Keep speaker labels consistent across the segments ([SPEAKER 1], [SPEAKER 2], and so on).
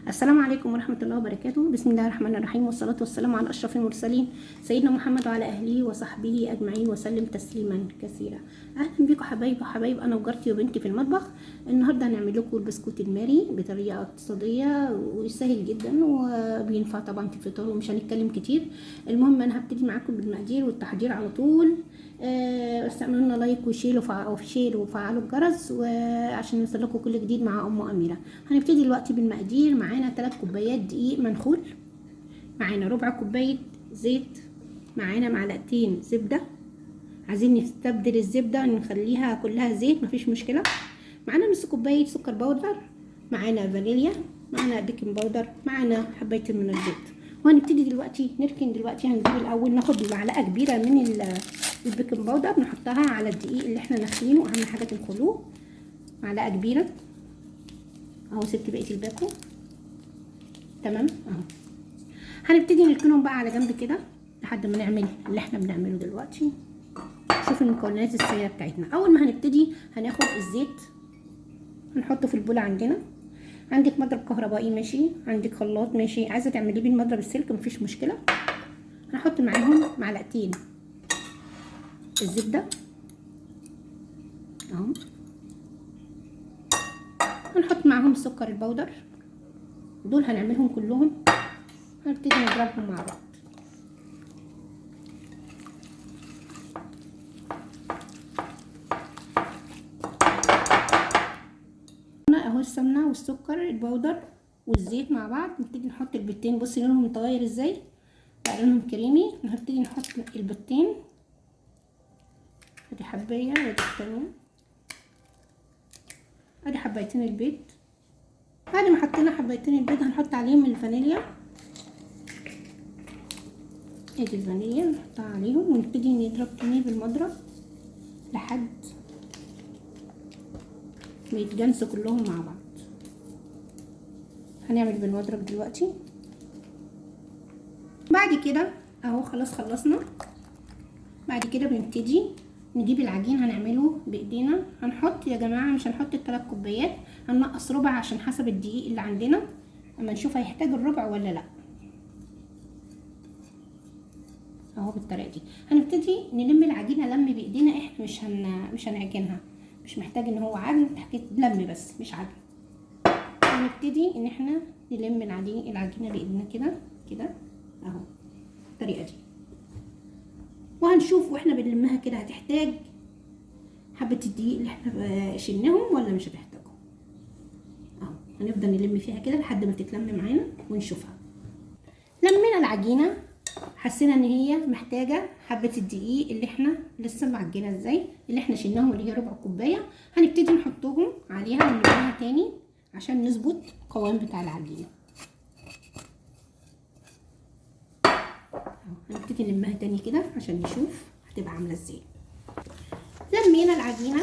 [SPEAKER 1] السلام عليكم ورحمة الله وبركاته. بسم الله الرحمن الرحيم، والصلاة والسلام على أشرف المرسلين سيدنا محمد وعلى أهله وصحبه أجمعين وسلم تسليما كثيرا. أهلا بكم حبايب أنا وجارتي وبنتي في المطبخ. النهاردة هنعمل لكم البسكوت الماري بطريقة اقتصادية وسهل جدا وبينفع طبعا في الفطار، ومش هنتكلم كتير. المهم أنا هبتدي معاكم بالمقادير والتحضير على طول. بس اعملوا لنا لايك وشير وفعلوا الجرس وعشان يوصلكوا كل جديد مع ام اميره. هنبتدي دلوقتي بالمقادير. معانا 3 كوبايات دقيق منخول، معانا ربع كوبايه زيت، معانا معلقتين زبده. عايزين نستبدل الزبده نخليها كلها زيت مفيش مشكله. معانا نص كوبايه سكر بودر، معانا فانيليا، معانا بيكنج باودر، معانا حبايتين من البيض. وهنبتدي دلوقتي نركن. دلوقتي هنجيب الاول ناخد معلقه كبيره من البيكنج باودر نحطها على الدقيق اللي احنا نخلينه. اهم حاجه تنخلوه معلقه كبيره اهو. سبت بقيه الباكو تمام اهو. هنبتدي نركنهم بقى على جنب كده لحد ما نعمل اللي احنا بنعمله دلوقتي. شوف المكونات السريعه بتاعتنا. اول ما هنبتدي هناخد الزيت هنحطه في البوله عندنا. عندك مضرب كهربائي ماشي، عندك خلاط ماشي، عايزه تعمليه بالمضرب السلك مفيش مشكله. هنحط معاهم معلقتين الزبده اهو. هنحط معاهم السكر البودر، دول هنعملهم كلهم. هنبتدي نضربهم مع بعض. اهو السمنه والسكر البودر والزيت مع بعض. نبتدي نحط البيضتين. بصي لونهم متغير ازاي، بقى لونهم كريمي. هنبتدي نحط البيضتين، ادي حبايه ودي التانيه، ادي حبايتين البيض. بعد ما حطينا حبايتين البيض هنحط عليهم الفانيليا، ادي الفانيليا نحطها عليهم ونبتدي نضرب تاني بالمضرب لحد ما يتجانسوا كلهم مع بعض. هنعمل بالمضرب دلوقتي. بعد كده اهو خلاص خلصنا. بعد كده بنبتدي نجيب العجين هنعمله بايدينا. هنحط يا جماعه مش هنحط ال3 كوبايات، هننقص ربع عشان حسب الدقيق اللي عندنا اما نشوف هيحتاج الربع ولا لا. اهو بالطريقه دي هنبتدي نلم العجينه لم بايدينا. احنا مش هنعجنها، مش محتاج ان هو عجن، حكايه لم بس مش عجن. هنبتدي ان احنا نلم العجينه بايدينا كده اهو بالطريقه دي. وهنشوف واحنا بنلمها كده هتحتاج حبه الدقيق اللي احنا شلناهم ولا مش هتحتاجهم اهو. هنفضل نلم فيها كده لحد ما تتلم معانا ونشوفها. لمينا العجينه حسينا ان هي محتاجه حبه الدقيق اللي احنا لسه معجنه ازاي، اللي احنا شلناهم اللي هي ربع كوبايه. هنبتدي نحطهم عليها ونلمها تاني عشان نظبط القوام بتاع العجينه. هنبتدي نلمها تاني كده عشان نشوف هتبقى عامله ازاي. لمينا العجينه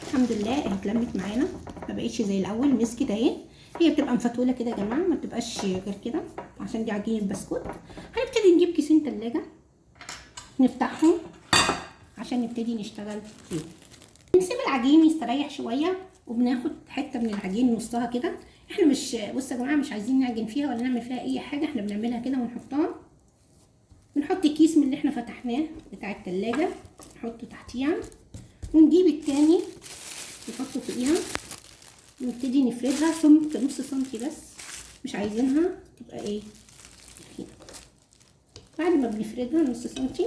[SPEAKER 1] الحمد لله اهي اتلمت معانا، ما بقتش زي الاول، مسكت اهي. هي بتبقى مفتوله كده يا جماعه، ما بتبقاش غير كده عشان دي عجينه بسكوت. هنبتدي نجيب كيسين تلاجة نفتحهم عشان نبتدي نشتغل فيه. نسيب العجين يستريح شويه وبناخد حته من العجين نصها كده. احنا مش بصوا يا جماعه مش عايزين نعجن فيها ولا نعمل فيها اي حاجه، احنا بنعملها كده ونحطها. بنحط كيس من اللي احنا فتحناه بتاع التلاجة نحطه تحتيها، ونجيب التاني نحطه فوقيها ونبتدي نفردها سمك نص سنتي بس، مش عايزينها تبقى ايه تخينه. بعد ما بنفردها نص سنتي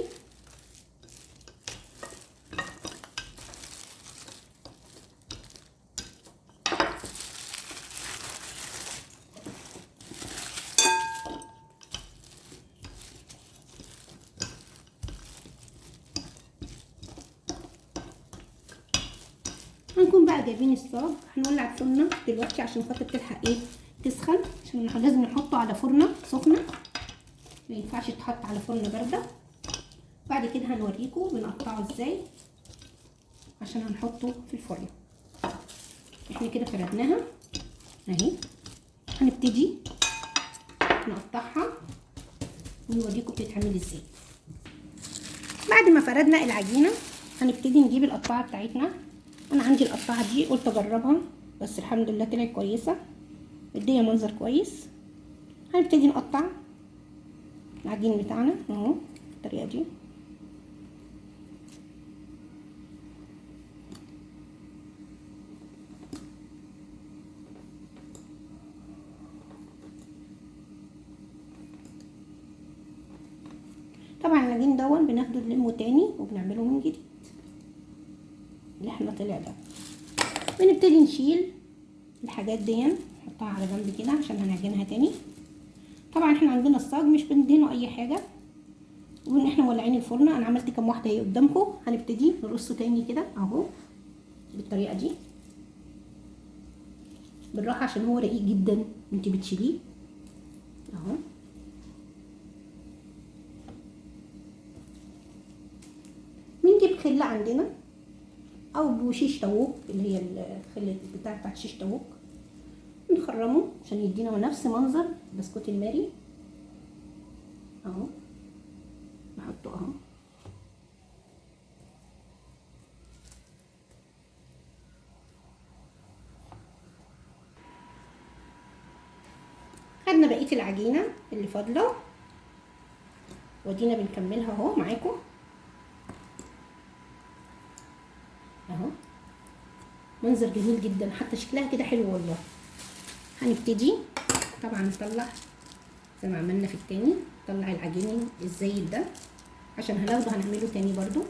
[SPEAKER 1] هنكون بقى جايبين الصاج. هنولع الفرنه دلوقتي عشان خاطر تلحق ايه تسخن، عشان لازم نحطه على فرنه سخنه، ما ينفعش يتحط على فرن بارده. بعد كده هنوريكم بنقطعه ازاي عشان هنحطه في الفرن. احنا كده فردناها اهي. هنبتدي نقطعها ونوريكم بتتعمل ازاي. بعد ما فردنا العجينه هنبتدي نجيب القطاعه بتاعتنا. انا عندي القطاعه دي قلت اجربها بس الحمد لله طلعت كويسه. مديه منظر كويس. هنبتدي نقطع العجين بتاعنا اهو بالطريقه دي. طبعا العجين دون بناخده نلمه تاني وبنعمله من جديد اللي احنا طلع ده. بنبتدي نشيل الحاجات دي نحطها على جنب كده عشان هنعجنها تاني. طبعا احنا عندنا الصاج مش بندهنه اي حاجه، وان احنا مولعين الفرن. انا عملت كام واحده اهي قدامكم. هنبتدي نرصه تاني كده اهو بالطريقه دي بالراحه عشان هو رقيق جدا انت بتشيليه اهو. بنجيب خله عندنا او بوشيش طاووق اللي هي الخله بتاعت شيش طاووق، نخرمه عشان يدينا نفس منظر بسكوت الماري اهو. نحطه اهو خدنا بقيه العجينه اللي فاضله ودينا بنكملها اهو معاكم اهو. منظر جميل جدا، حتى شكلها كده حلو والله. هنبتدي طبعا نطلع زي ما عملنا في التاني، نطلع العجين الزايد ده عشان هناخده هنعمله تاني برضو.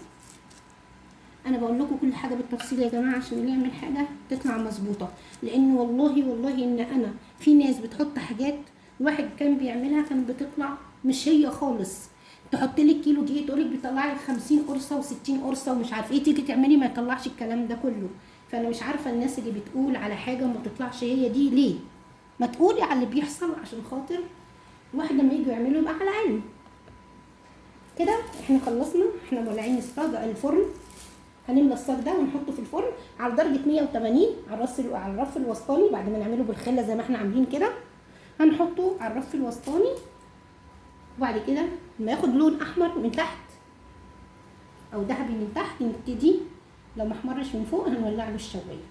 [SPEAKER 1] انا بقول لكم كل حاجه بالتفصيل يا جماعه عشان اللي يعمل حاجه تطلع مظبوطه، لان والله ان انا في ناس بتحط حاجات الواحد كان بيعملها كانت بتطلع مش هي خالص. تحط لك كيلو دقيق تقول لك بيطلع لك 50 قرصه و60 قرصه ومش عارف ايه، تيجي تعملي ما يطلعش الكلام ده كله. فانا مش عارفه الناس اللي بتقول على حاجه ما تطلعش هي دي ليه. ما تقولي على اللي بيحصل عشان خاطر الواحد لما يجي يعمله يبقى على علم. كده احنا خلصنا. احنا مولعين الصاج الفرن. هنملى الصاج ده ونحطه في الفرن على درجه 180 على الرف الوسطاني. بعد ما نعمله بالخله زي ما احنا عاملين كده هنحطه على الرف الوسطاني، وبعد كده لما ياخد لون احمر من تحت او ذهبي من تحت نبتدي، لو ما احمرش من فوق هنولع له الشوايه.